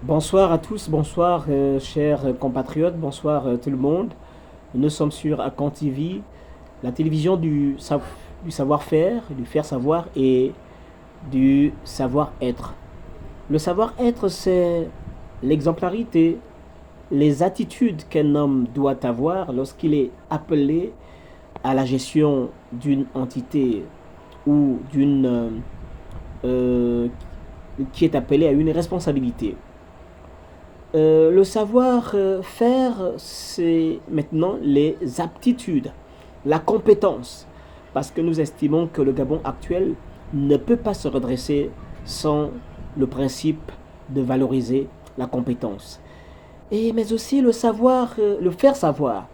Bonsoir à tous, bonsoir chers compatriotes, bonsoir tout le monde. Nous sommes sur Akan TV, la télévision du savoir-faire, du faire savoir et du savoir-être. Le savoir-être, c'est l'exemplarité, les attitudes qu'un homme doit avoir lorsqu'il est appelé à la gestion d'une entité ou euh, qui est appelé à une responsabilité. Le savoir-faire, c'est maintenant les aptitudes, la compétence, parce que nous estimons que le Gabon actuel ne peut pas se redresser sans le principe de valoriser la compétence. Mais aussi le savoir, le faire savoir.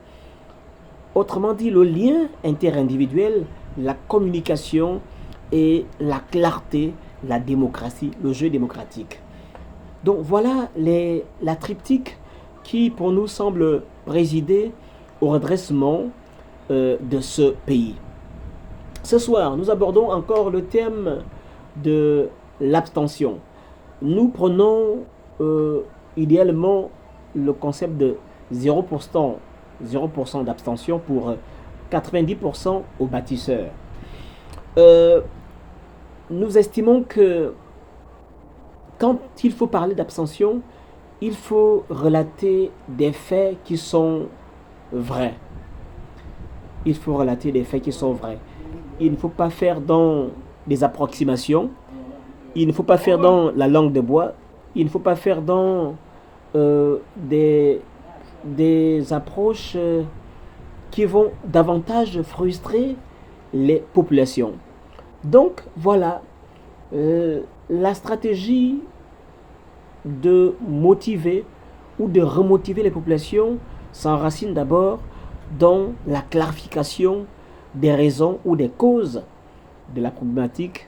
Autrement dit, le lien interindividuel, la communication et la clarté, la démocratie, le jeu démocratique. Donc voilà la triptyque qui pour nous semble présider au redressement de ce pays. Ce soir, nous abordons encore le thème de l'abstention. Nous prenons idéalement le concept de 0%, 0% d'abstention pour 90% aux bâtisseurs. Euh, Nous estimons que quand il faut parler d'abstention, il faut relater des faits qui sont vrais. Il faut relater des faits qui sont vrais. Il ne faut pas faire dans des approximations. Il ne faut pas faire dans la langue de bois. Il ne faut pas faire dans des approches qui vont davantage frustrer les populations. Donc voilà, la stratégie de motiver ou de remotiver les populations s'enracine d'abord dans la clarification des raisons ou des causes de la problématique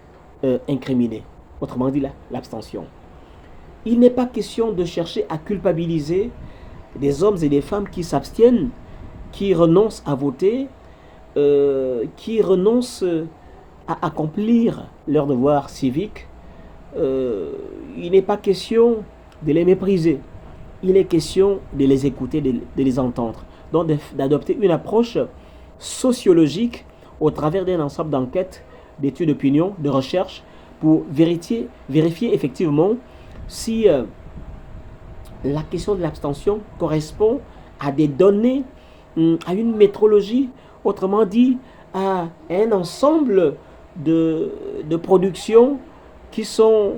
incriminée, autrement dit l'abstention. Il n'est pas question de chercher à culpabiliser des hommes et des femmes qui s'abstiennent, qui renoncent à voter, qui renoncent à accomplir leur devoir civique. Il n'est pas question de les mépriser. Il est question de les écouter, de les entendre. Donc d'adopter une approche sociologique au travers d'un ensemble d'enquêtes, d'études d'opinion, de recherches, pour vérifier effectivement si la question de l'abstention correspond à des données, à une métrologie, autrement dit, à un ensemble de productions qui sont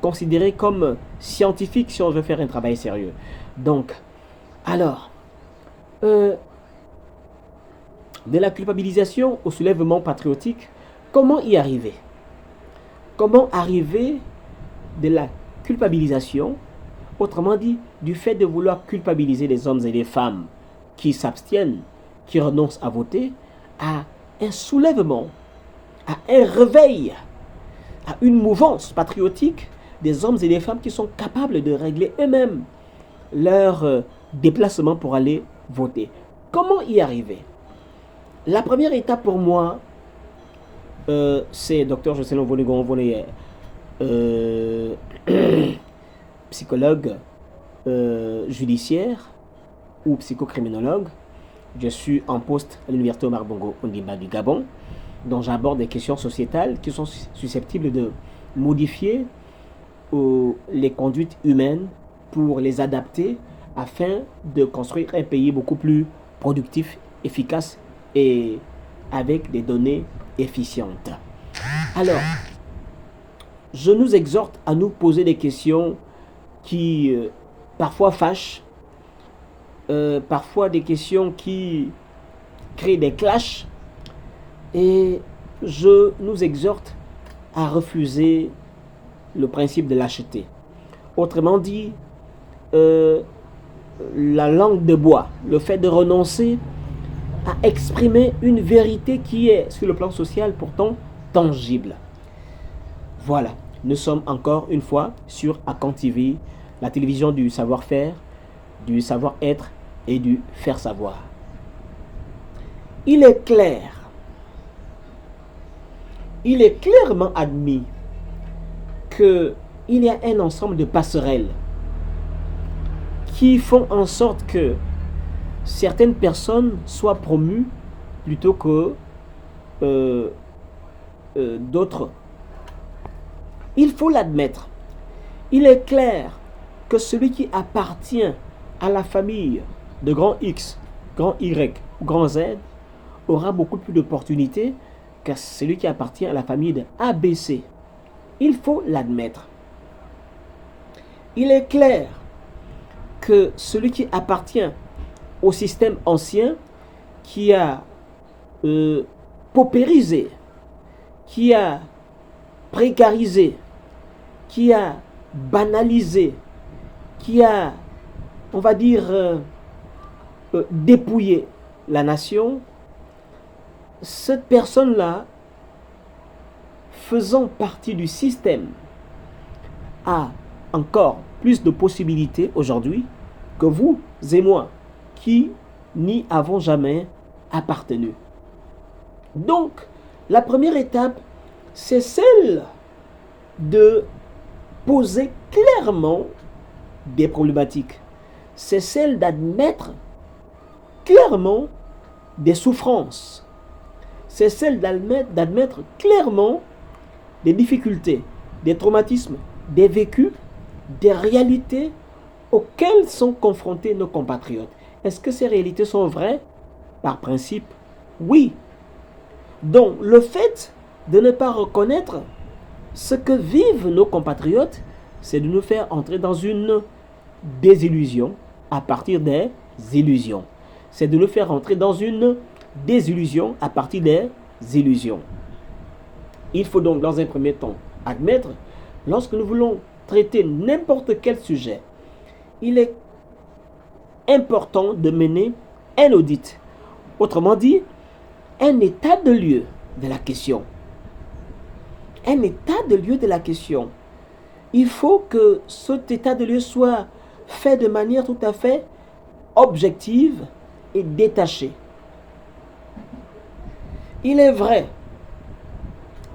considérées comme scientifiques si on veut faire un travail sérieux. Donc, alors, de la culpabilisation au soulèvement patriotique, comment y arriver? Comment arriver de la culpabilisation, autrement dit, du fait de vouloir culpabiliser les hommes et les femmes qui s'abstiennent, qui renoncent à voter, à un soulèvement, à un réveil, à une mouvance patriotique des hommes et des femmes qui sont capables de régler eux-mêmes leur déplacement pour aller voter. Comment y arriver? La première étape pour moi, c'est Dr Jocelyn Vonegon, psychologue judiciaire ou psychocriminologue. Je suis en poste à l'université Omar Bongo Ondimba du Gabon, dont j'aborde des questions sociétales qui sont susceptibles de modifier les conduites humaines pour les adapter afin de construire un pays beaucoup plus productif, efficace et avec des données efficientes. Alors, je nous exhorte à nous poser des questions qui parfois fâchent, parfois des questions qui créent des clashs, et je nous exhorte à refuser le principe de lâcheté. Autrement dit, la langue de bois, le fait de renoncer à exprimer une vérité qui est, sur le plan social, pourtant tangible. Voilà, nous sommes encore une fois sur Akan TV, la télévision du savoir-faire, du savoir-être et du faire savoir. Il est clair, il est clairement admis qu'il y a un ensemble de passerelles qui font en sorte que certaines personnes soient promues plutôt que d'autres. Il faut l'admettre. Il est clair que celui qui appartient à la famille de grand X, grand Y ou grand Z aura beaucoup plus d'opportunités que celui qui appartient à la famille de ABC. Il faut l'admettre. Il est clair que celui qui appartient au système ancien, qui a paupérisé, qui a précarisé, qui a banalisé, qui a, on va dire, dépouillé la nation, cette personne-là, faisant partie du système, a encore plus de possibilités aujourd'hui que vous et moi, qui n'y avons jamais appartenu. Donc, la première étape, c'est celle de poser clairement des problématiques. C'est celle d'admettre clairement des souffrances. C'est celle d'admettre clairement des difficultés, des traumatismes, des vécus, des réalités auxquelles sont confrontés nos compatriotes. Est-ce que ces réalités sont vraies? Par principe, oui. Donc, le fait de ne pas reconnaître ce que vivent nos compatriotes, c'est de nous faire entrer dans une désillusion à partir des illusions. C'est de nous faire entrer dans une désillusion à partir des illusions. Il faut donc, dans un premier temps, admettre, lorsque nous voulons traiter n'importe quel sujet, il est important de mener un audit. Autrement dit, un état de lieu de la question. Un état de lieu de la question. Il faut que cet état de lieu soit fait de manière tout à fait objective et détachée. Il est vrai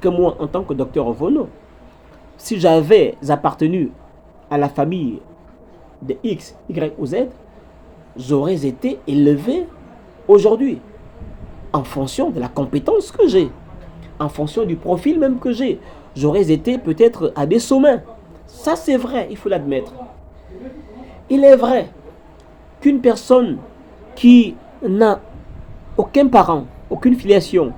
que moi, en tant que docteur Ovono, si j'avais appartenu à la famille de X, Y ou Z, j'aurais été élevé aujourd'hui en fonction de la compétence que j'ai, en fonction du profil même que j'ai. J'aurais été peut-être à des sommets. Ça, c'est vrai, il faut l'admettre. Il est vrai qu'une personne qui n'a aucun parent, aucune filiation,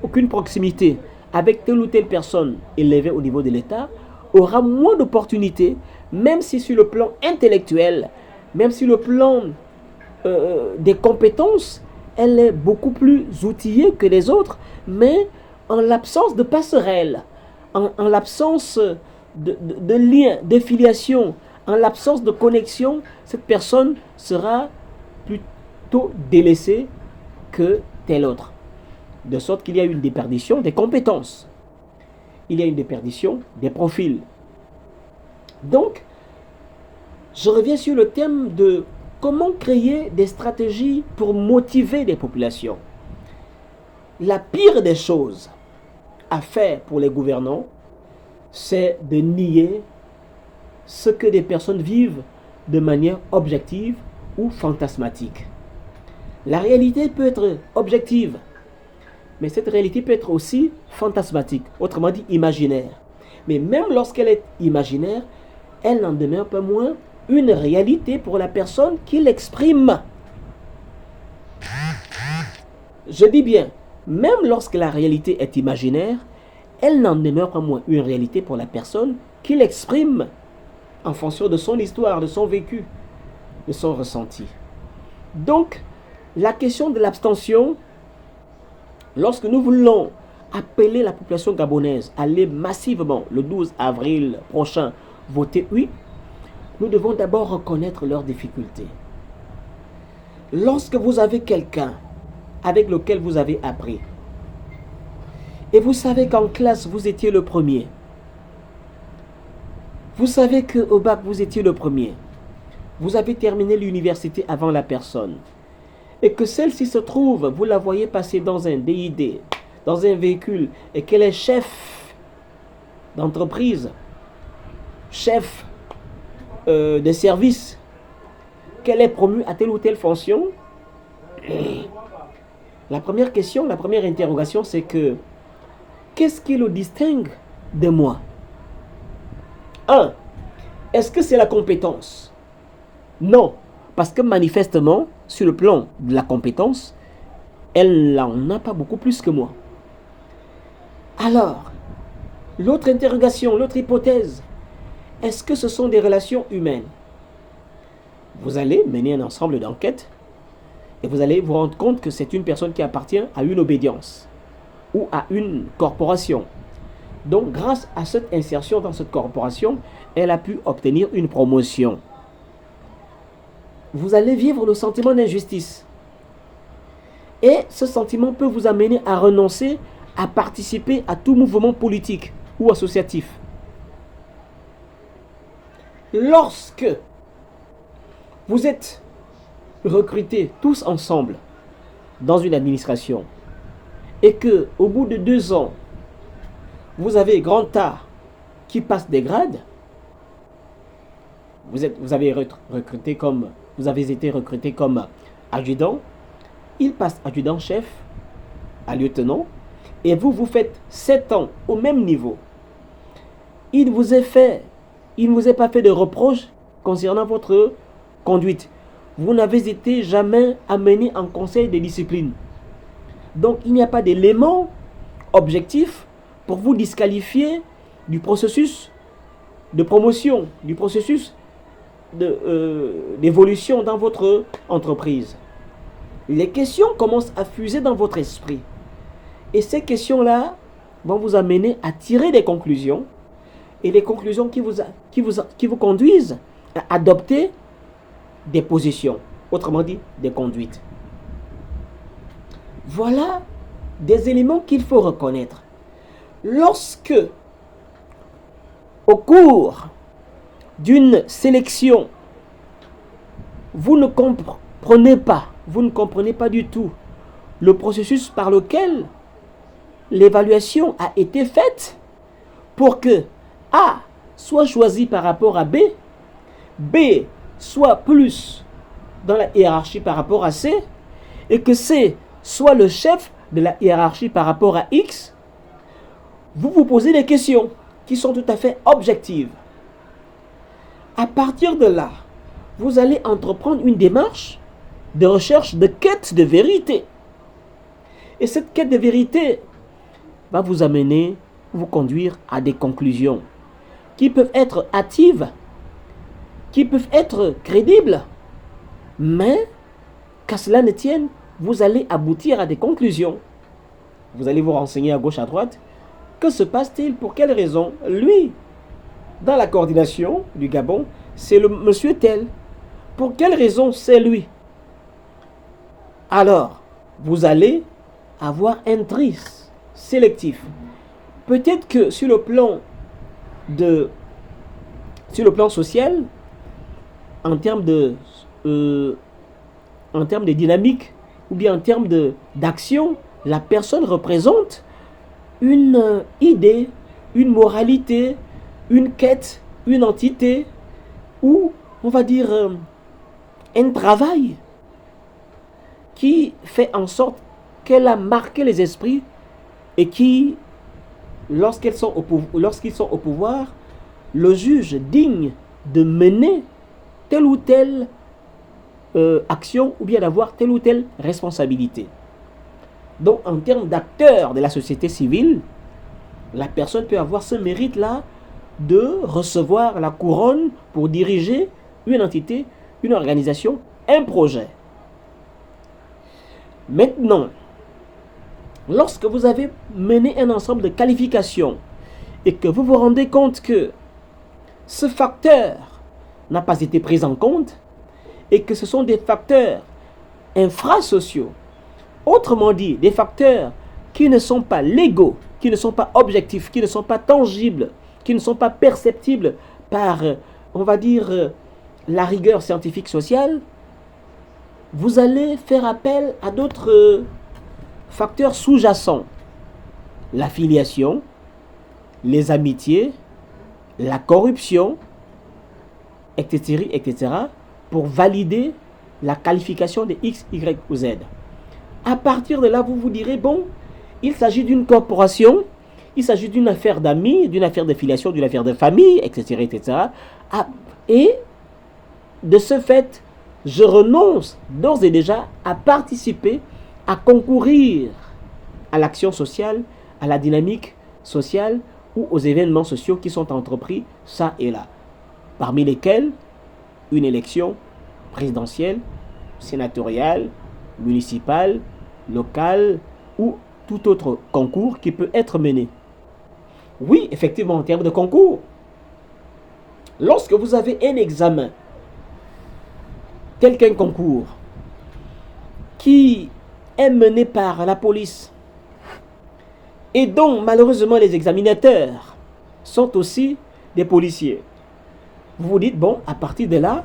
aucune proximité avec telle ou telle personne élevée au niveau de l'État aura moins d'opportunités, même si sur le plan intellectuel, même sur le plan des compétences, elle est beaucoup plus outillée que les autres, mais en l'absence de passerelle, en l'absence de lien, de filiation, en l'absence de connexion, cette personne sera plutôt délaissée que telle autre. De sorte qu'il y a une déperdition des compétences. Il y a une déperdition des profils. Donc, je reviens sur le thème de comment créer des stratégies pour motiver les populations. La pire des choses à faire pour les gouvernants, c'est de nier ce que des personnes vivent de manière objective ou fantasmatique. La réalité peut être objective, mais cette réalité peut être aussi fantasmatique, autrement dit imaginaire. Mais même lorsqu'elle est imaginaire, elle n'en demeure pas moins une réalité pour la personne qui l'exprime. Je dis bien, même lorsque la réalité est imaginaire, elle n'en demeure pas moins une réalité pour la personne qui l'exprime en fonction de son histoire, de son vécu, de son ressenti. Donc, la question de l'abstention, lorsque nous voulons appeler la population gabonaise à aller massivement le 12 avril prochain voter oui, nous devons d'abord reconnaître leurs difficultés. Lorsque vous avez quelqu'un avec lequel vous avez appris, et vous savez qu'en classe vous étiez le premier, vous savez qu'au bac vous étiez le premier, vous avez terminé l'université avant la personne, et que celle-ci se trouve, vous la voyez passer dans un DID, dans un véhicule, et qu'elle est chef d'entreprise, chef de service, qu'elle est promue à telle ou telle fonction, la première question, la première interrogation, c'est que qu'est-ce qui le distingue de moi? 1. Est-ce que c'est la compétence? Non, parce que manifestement, sur le plan de la compétence, elle n'en a pas beaucoup plus que moi. Alors, l'autre interrogation, l'autre hypothèse, est-ce que ce sont des relations humaines? Vous allez mener un ensemble d'enquêtes et vous allez vous rendre compte que c'est une personne qui appartient à une obédience ou à une corporation. Donc, grâce à cette insertion dans cette corporation, elle a pu obtenir une promotion. Vous allez vivre le sentiment d'injustice. Et ce sentiment peut vous amener à renoncer à participer à tout mouvement politique ou associatif. Lorsque vous êtes recrutés tous ensemble dans une administration et que au bout de 2 ans, vous avez grand A qui passe des grades, vous avez été recruté comme adjudant, il passe adjudant-chef à lieutenant, et vous faites 7 ans au même niveau. Il ne vous est pas fait de reproche concernant votre conduite. Vous n'avez été jamais amené en conseil de discipline. Donc, il n'y a pas d'élément objectif pour vous disqualifier du processus de promotion, du processus d'évolution dans votre entreprise. Les questions commencent à fuser dans votre esprit. Et ces questions-là vont vous amener à tirer des conclusions. Et les conclusions qui vous conduisent à adopter des positions. Autrement dit, des conduites. Voilà des éléments qu'il faut reconnaître. Lorsque, au cours d'une sélection, vous ne comprenez pas du tout le processus par lequel l'évaluation a été faite pour que A soit choisi par rapport à B, B soit plus dans la hiérarchie par rapport à C, et que C soit le chef de la hiérarchie par rapport à X, vous vous posez des questions qui sont tout à fait objectives. À partir de là, vous allez entreprendre une démarche de recherche, de quête de vérité. Et cette quête de vérité va vous amener, vous conduire à des conclusions qui peuvent être hâtives, qui peuvent être crédibles, mais qu'à cela ne tienne, vous allez aboutir à des conclusions. Vous allez vous renseigner à gauche, à droite. Que se passe-t-il? Pour quelle raison? Lui, dans la coordination du Gabon, c'est le monsieur tel. Pour quelle raison c'est lui? Alors, vous allez avoir un tri sélectif. Peut-être que sur le plan social, en termes de dynamique ou bien en termes d'action, la personne représente une idée, une moralité, une quête, une entité, ou on va dire un travail qui fait en sorte qu'elle a marqué les esprits et qui, lorsqu'ils sont au pouvoir, le juge digne de mener telle ou telle action ou bien d'avoir telle ou telle responsabilité. Donc, en termes d'acteurs de la société civile, la personne peut avoir ce mérite-là de recevoir la couronne pour diriger une entité, une organisation, un projet. Maintenant, lorsque vous avez mené un ensemble de qualifications et que vous vous rendez compte que ce facteur n'a pas été pris en compte et que ce sont des facteurs infrasociaux, autrement dit, des facteurs qui ne sont pas légaux, qui ne sont pas objectifs, qui ne sont pas tangibles, qui ne sont pas perceptibles par, on va dire, la rigueur scientifique sociale, vous allez faire appel à d'autres facteurs sous-jacents. L'affiliation, les amitiés, la corruption, etc., etc., pour valider la qualification de X, Y ou Z. À partir de là, vous vous direz, bon, il s'agit d'une corporation, il s'agit d'une affaire d'amis, d'une affaire de filiation, d'une affaire de famille, etc. etc. Et de ce fait, je renonce d'ores et déjà à participer, à concourir à l'action sociale, à la dynamique sociale ou aux événements sociaux qui sont entrepris ça et là, parmi lesquels une élection présidentielle, sénatoriale, municipale, locale ou tout autre concours qui peut être mené. Oui, effectivement, en termes de concours, lorsque vous avez un examen, tel qu'un concours, qui est mené par la police, et dont malheureusement les examinateurs sont aussi des policiers, vous vous dites, bon, à partir de là,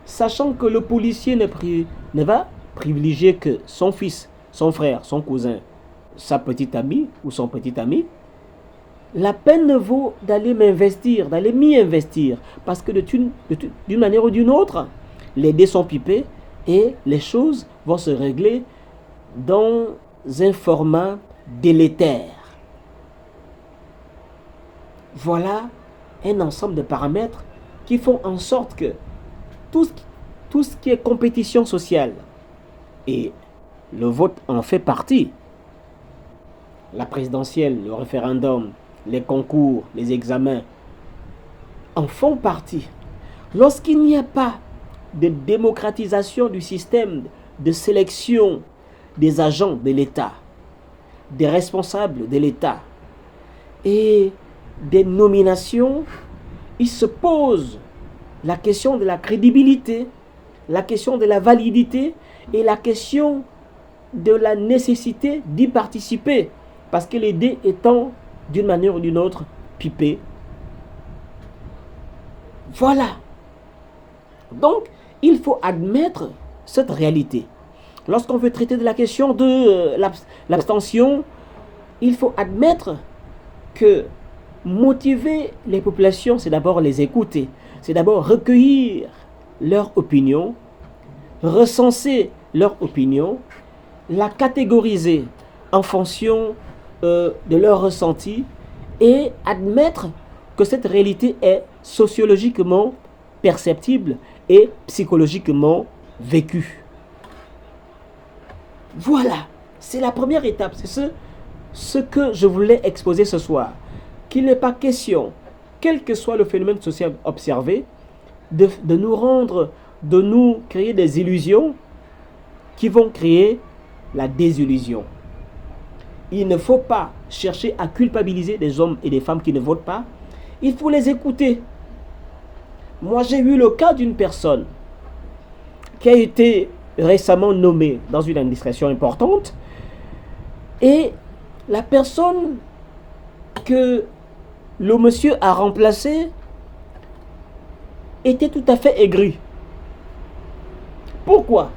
sachant que le policier ne va privilégier que son fils, son frère, son cousin, sa petite amie ou son petit ami, la peine vaut d'aller m'investir, d'aller m'y investir. Parce que d'une manière ou d'une autre, les dés sont pipés et les choses vont se régler dans un format délétère. Voilà un ensemble de paramètres qui font en sorte que tout ce qui est compétition sociale, et le vote en fait partie, la présidentielle, le référendum, les concours, les examens, en font partie. Lorsqu'il n'y a pas de démocratisation du système de sélection des agents de l'État, des responsables de l'État et des nominations, il se pose la question de la crédibilité, la question de la validité et la question de la nécessité d'y participer, parce que les dés étant d'une manière ou d'une autre pipés. Voilà. Donc, il faut admettre cette réalité. Lorsqu'on veut traiter de la question de l'abstention, il faut admettre que motiver les populations, c'est d'abord les écouter, c'est d'abord recueillir leur opinion, recenser leur opinion, la catégoriser en fonction de leur ressenti et admettre que cette réalité est sociologiquement perceptible et psychologiquement vécue. Voilà, c'est la première étape, c'est ce que je voulais exposer ce soir. Qu'il n'est pas question, quel que soit le phénomène social observé, de nous créer des illusions qui vont créer la désillusion. Il ne faut pas chercher à culpabiliser des hommes et des femmes qui ne votent pas. Il faut les écouter. Moi, j'ai eu le cas d'une personne qui a été récemment nommée dans une administration importante et la personne que le monsieur a remplacé était tout à fait aigri. Pourquoi?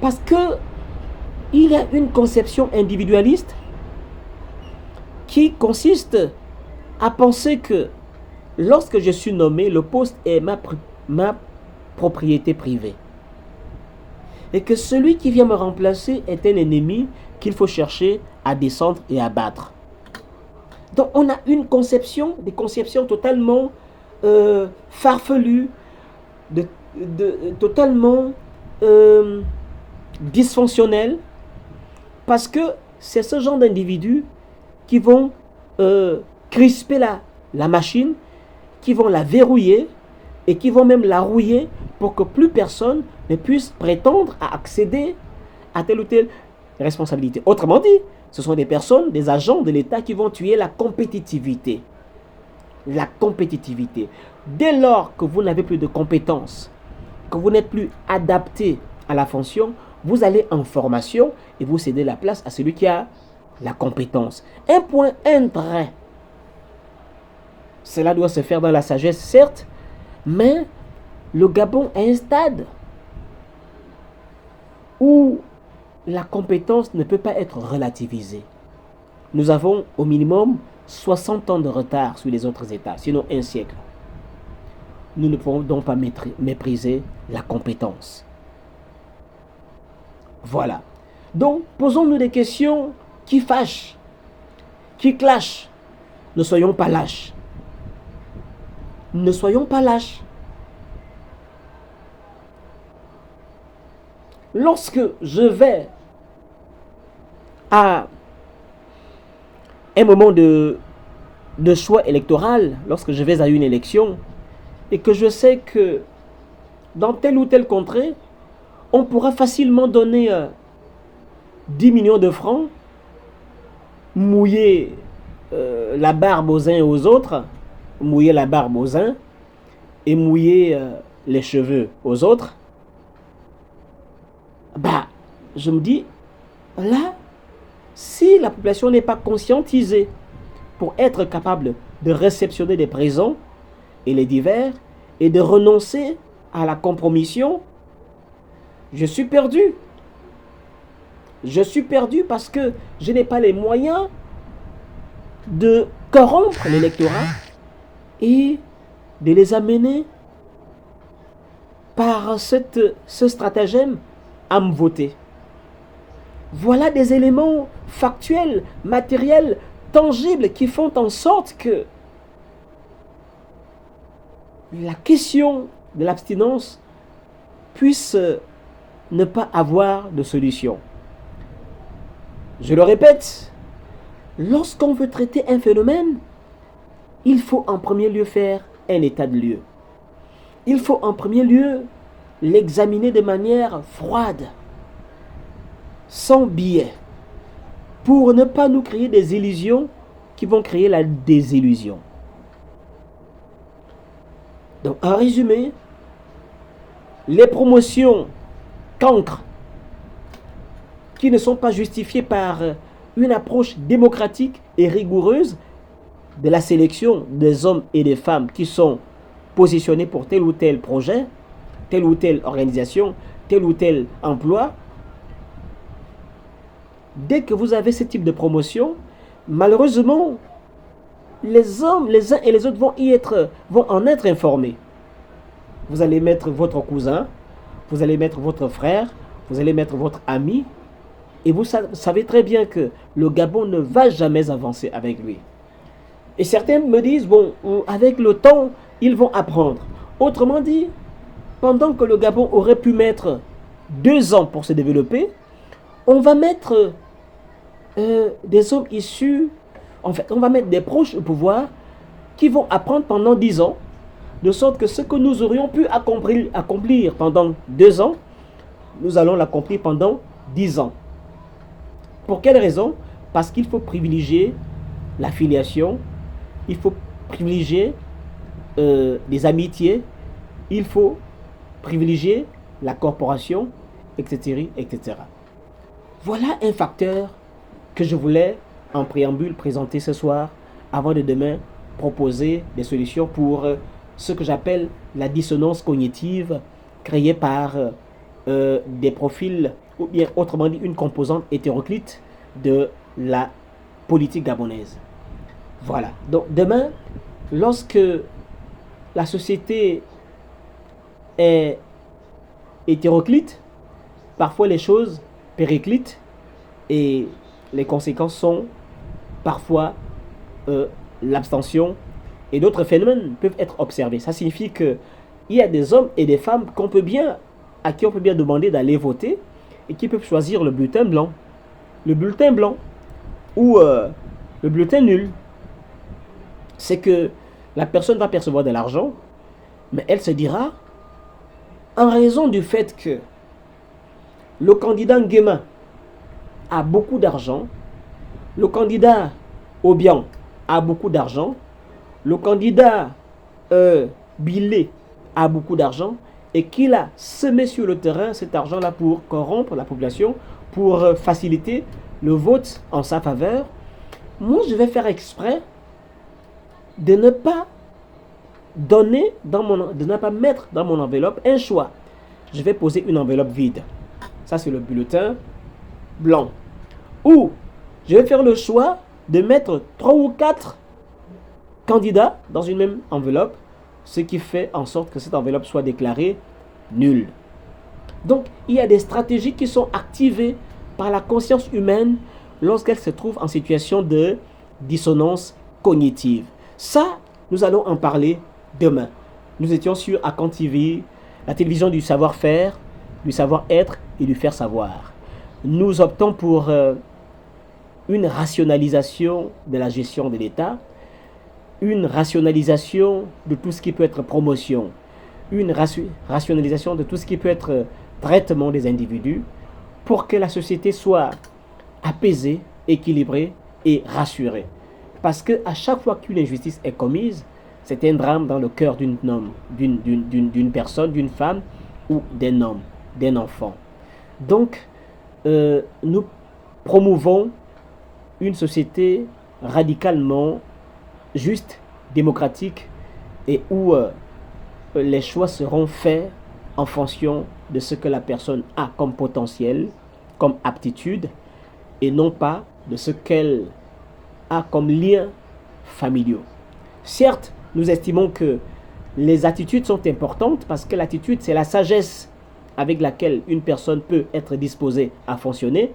Parce que il y a une conception individualiste qui consiste à penser que lorsque je suis nommé, le poste est ma propriété privée. Et que celui qui vient me remplacer est un ennemi qu'il faut chercher à descendre et à battre. Donc on a des conceptions totalement farfelues, totalement dysfonctionnelles, parce que c'est ce genre d'individus qui vont crisper la machine, qui vont la verrouiller et qui vont même la rouiller pour que plus personne ne puisse prétendre à accéder à telle ou telle responsabilité. Autrement dit, ce sont des personnes, des agents de l'État qui vont tuer la compétitivité. La compétitivité. Dès lors que vous n'avez plus de compétences, que vous n'êtes plus adapté à la fonction, vous allez en formation et vous cédez la place à celui qui a la compétence. Un point, un trait. Cela doit se faire dans la sagesse, certes, mais le Gabon est un stade où la compétence ne peut pas être relativisée. Nous avons au minimum 60 ans de retard sur les autres États, sinon un siècle. nous ne pouvons donc pas mépriser la compétence. Voilà. Donc, posons-nous des questions qui fâchent, qui clashent. Ne soyons pas lâches. Ne soyons pas lâches. Lorsque je vais à un moment de choix électoral, lorsque je vais à une élection, et que je sais que dans telle ou telle contrée, on pourra facilement donner 10 millions de francs, mouiller la barbe aux uns et aux autres, mouiller la barbe aux uns et mouiller les cheveux aux autres, bah, je me dis, là, si la population n'est pas conscientisée pour être capable de réceptionner des présents et les divers et de renoncer à la compromission, je suis perdu. Je suis perdu parce que je n'ai pas les moyens de corrompre l'électorat et de les amener par ce stratagème à me voter. Voilà des éléments factuels, matériels, tangibles qui font en sorte que la question de l'abstinence puisse ne pas avoir de solution. Je le répète, lorsqu'on veut traiter un phénomène, il faut en premier lieu faire un état de lieu. Il faut en premier lieu l'examiner de manière froide, sans biais, pour ne pas nous créer des illusions qui vont créer la désillusion. Donc, en résumé, les promotions cancres qui ne sont pas justifiées par une approche démocratique et rigoureuse de la sélection des hommes et des femmes qui sont positionnés pour tel ou tel projet, telle ou telle organisation, tel ou tel emploi. Dès que vous avez ce type de promotion, malheureusement, les hommes, les uns et les autres vont en être informés. Vous allez mettre votre cousin, vous allez mettre votre frère, vous allez mettre votre ami, et vous savez très bien que le Gabon ne va jamais avancer avec lui. Et certains me disent, bon, avec le temps, ils vont apprendre. Autrement dit, pendant que le Gabon aurait pu mettre 2 ans pour se développer, on va mettre des hommes issus, en fait, on va mettre des proches au pouvoir qui vont apprendre pendant 10 ans, de sorte que ce que nous aurions pu accomplir pendant 2 ans, nous allons l'accomplir pendant 10 ans. Pour quelle raison? Parce qu'il faut privilégier la filiation, il faut privilégier des amitiés, il faut privilégier la corporation, etc., etc. Voilà un facteur que je voulais en préambule présenter ce soir, avant de demain proposer des solutions pour ce que j'appelle la dissonance cognitive créée par des profils, ou bien autrement dit une composante hétéroclite de la politique gabonaise. Voilà. Donc demain, lorsque la société est hétéroclite, parfois les choses périclitent et les conséquences sont parfois l'abstention et d'autres phénomènes peuvent être observés. Ça signifie qu'il y a des hommes et des femmes à qui on peut bien demander d'aller voter et qui peuvent choisir le bulletin blanc. Le bulletin blanc ou le bulletin nul. C'est que la personne va percevoir de l'argent, mais elle se dira, en raison du fait que le candidat Nguema a beaucoup d'argent, le candidat Obiang a beaucoup d'argent, le candidat Bilé a beaucoup d'argent, et qu'il a semé sur le terrain cet argent-là pour corrompre la population, pour faciliter le vote en sa faveur, moi je vais faire exprès de ne pas donner de ne pas mettre dans mon enveloppe un choix. Je vais poser une enveloppe vide. Ça c'est le bulletin blanc. Ou je vais faire le choix de mettre 3 ou 4 candidats dans une même enveloppe. ce qui fait en sorte que cette enveloppe soit déclarée nulle. Donc, il y a des stratégies qui sont activées par la conscience humaine lorsqu'elle se trouve en situation de dissonance cognitive. Ça, nous allons en parler demain. Nous étions sur Akan TV, la télévision du savoir-faire, du savoir-être et du faire savoir. Nous optons pour une rationalisation de la gestion de l'État, une rationalisation de tout ce qui peut être promotion, une rationalisation de tout ce qui peut être traitement des individus pour que la société soit apaisée, équilibrée et rassurée. Parce qu'à chaque fois qu'une injustice est commise, c'est un drame dans le cœur d'une personne, d'une femme ou d'un homme, d'un enfant. Donc, nous promouvons une société radicalement juste, démocratique et où les choix seront faits en fonction de ce que la personne a comme potentiel, comme aptitude et non pas de ce qu'elle a comme liens familiaux. Certes, nous estimons que les attitudes sont importantes parce que l'attitude, c'est la sagesse avec laquelle une personne peut être disposée à fonctionner,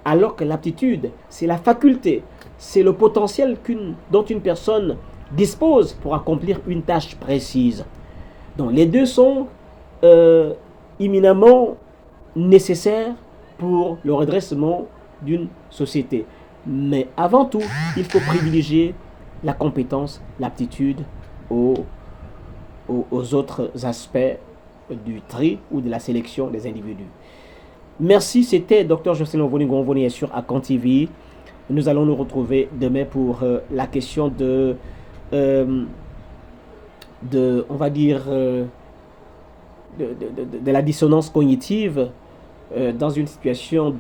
alors que l'aptitude, c'est la faculté, c'est le potentiel dont une personne dispose pour accomplir une tâche précise. Donc les deux sont éminemment nécessaires pour le redressement d'une société. Mais avant tout, il faut privilégier la compétence, l'aptitude aux autres aspects du tri ou de la sélection des individus. Merci, c'était Dr Jocelyn Ovoni sur Akan TV. Nous allons nous retrouver demain pour la question de on va dire, de la dissonance cognitive dans une situation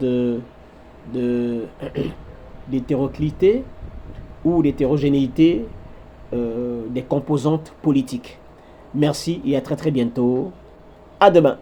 d'hétéroclité ou d'hétérogénéité des composantes politiques. Merci et à très très bientôt. À demain.